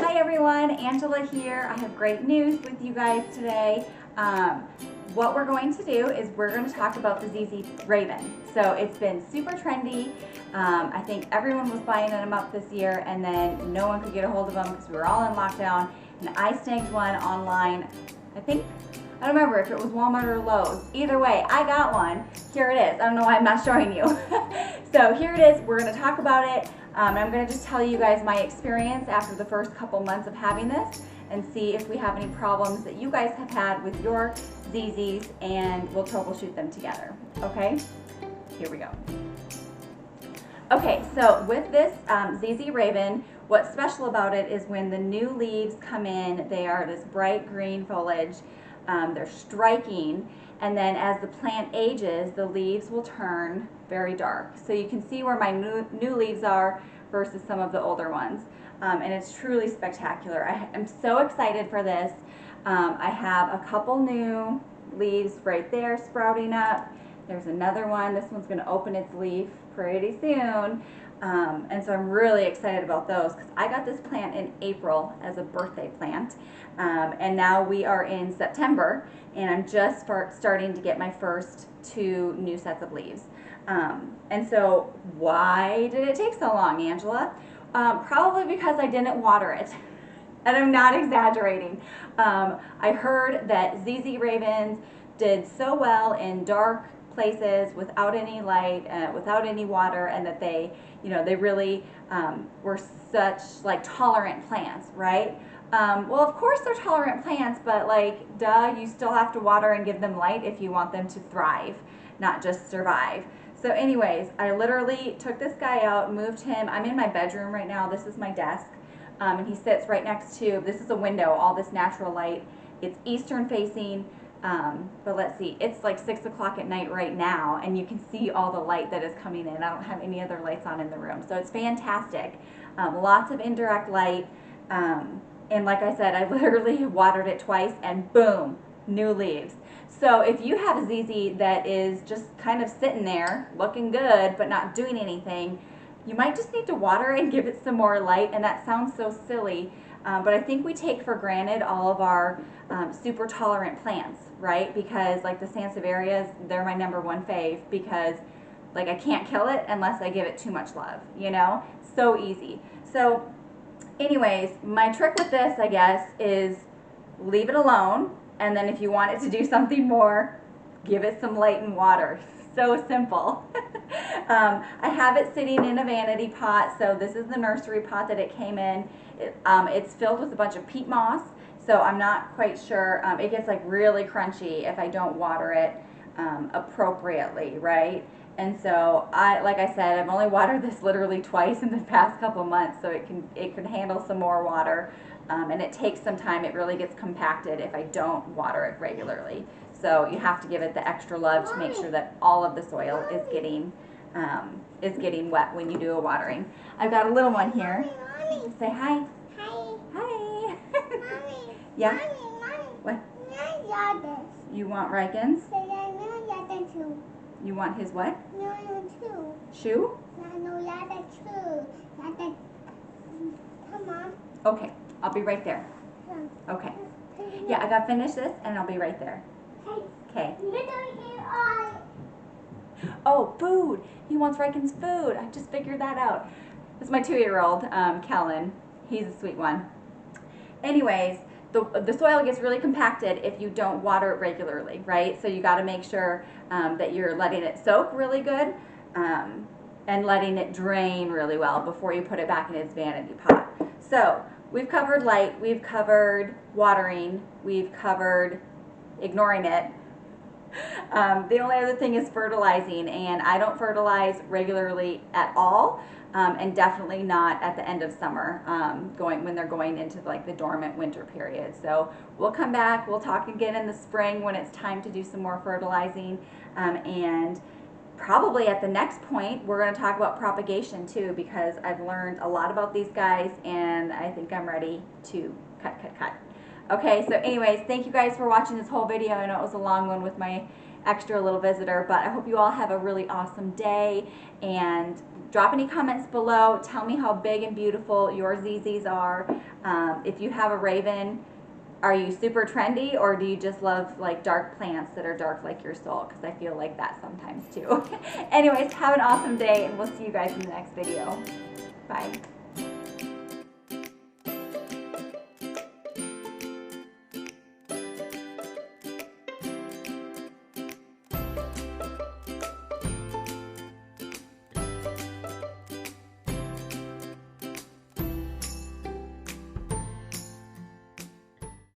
Hi everyone, Angela here. I have great news with you guys today. What we're going to do is we're going to talk about the ZZ Raven. So it's been super trendy. I think everyone was buying them up this year, and then no one could get a hold of them because we were all in lockdown. And I snagged one online. I don't remember if it was Walmart or Lowe's. Either way, I got one. Here it is. I don't know why I'm not showing you. So here it is. We're going to talk about it. I'm going to just tell you guys my experience after the first couple months of having this and see if we have any problems that you guys have had with your ZZs, and we'll troubleshoot them together. Okay? Here we go. Okay, so with this ZZ Raven, what's special about it is when the new leaves come in, they are this bright green foliage. They're striking, and then as the plant ages, the leaves will turn very dark. So you can see where my new leaves are versus some of the older ones. And it's truly spectacular. I am so excited for this. I have a couple new leaves right there sprouting up. There's another one. This one's going to open its leaf pretty soon. And so I'm really excited about those because I got this plant in April as a birthday plant. And now we are in September, and I'm just starting to get my first 2 new sets of leaves. And so why did it take so long, Angela? Probably because I didn't water it. And I'm not exaggerating. I heard that ZZ Ravens did so well in dark places without any light, without any water, and that they, they really were such like tolerant plants, right? Well, of course they're tolerant plants, but like, duh, you still have to water and give them light if you want them to thrive, not just survive. So anyways, I literally took this guy out, moved him. I'm in my bedroom right now. This is my desk. And he sits right next to, this is a window, all this natural light. It's eastern facing, but let's see, it's like 6 o'clock at night right now, and you can see all the light that is coming in. I don't have any other lights on in the room, so it's fantastic. Lots of indirect light, and like I said, I literally watered it twice, and boom, new leaves. So if you have a ZZ that is just kind of sitting there, looking good, but not doing anything, you might just need to water it and give it some more light. And that sounds so silly, but I think we take for granted all of our super tolerant plants, right? Because like the Sansevierias, they're my #1 fave because like I can't kill it unless I give it too much love, So easy. So anyways, my trick with this, I guess, is leave it alone. And then if you want it to do something more, give it some light and water. So simple. I have it sitting in a vanity pot. So this is the nursery pot that it came in. It's filled with a bunch of peat moss. So I'm not quite sure. It gets like really crunchy if I don't water it appropriately, right? And so like I said, I've only watered this literally twice in the past couple months, so it can handle some more water. And it takes some time. It really gets compacted if I don't water it regularly. So you have to give it the extra love to make sure that all of the soil is getting wet when you do a watering. I've got a little one here. Mommy. Say hi. Hi. Hi. Mommy. Yeah? Mommy. What? No, You want Rikens? too. You want his what? No, too. Shoe? No, too. Come on. Okay, I'll be right there. Okay. Yeah, I gotta finish this and I'll be right there. Okay. Oh, food. He wants Rikens food. I just figured that out. This is my 2-year-old, Kellen. He's a sweet one. Anyways, the soil gets really compacted if you don't water it regularly, right? So you got to make sure that you're letting it soak really good and letting it drain really well before you put it back in its vanity pot. So we've covered light, we've covered watering, we've covered ignoring it. The only other thing is fertilizing, and I don't fertilize regularly at all, and definitely not at the end of summer, when they're going into like the dormant winter period. So we'll come back, we'll talk again in the spring when it's time to do some more fertilizing, and probably at the next point we're going to talk about propagation too, because I've learned a lot about these guys and I think I'm ready to cut. Okay, so anyways, thank you guys for watching this whole video. I know it was a long one with my extra little visitor. But I hope you all have a really awesome day, and drop any comments below. Tell me how big and beautiful your ZZs are. If you have a raven, are you super trendy, or do you just love like dark plants that are dark like your soul? Because I feel like that sometimes too. Anyways, have an awesome day, and we'll see you guys in the next video. Bye.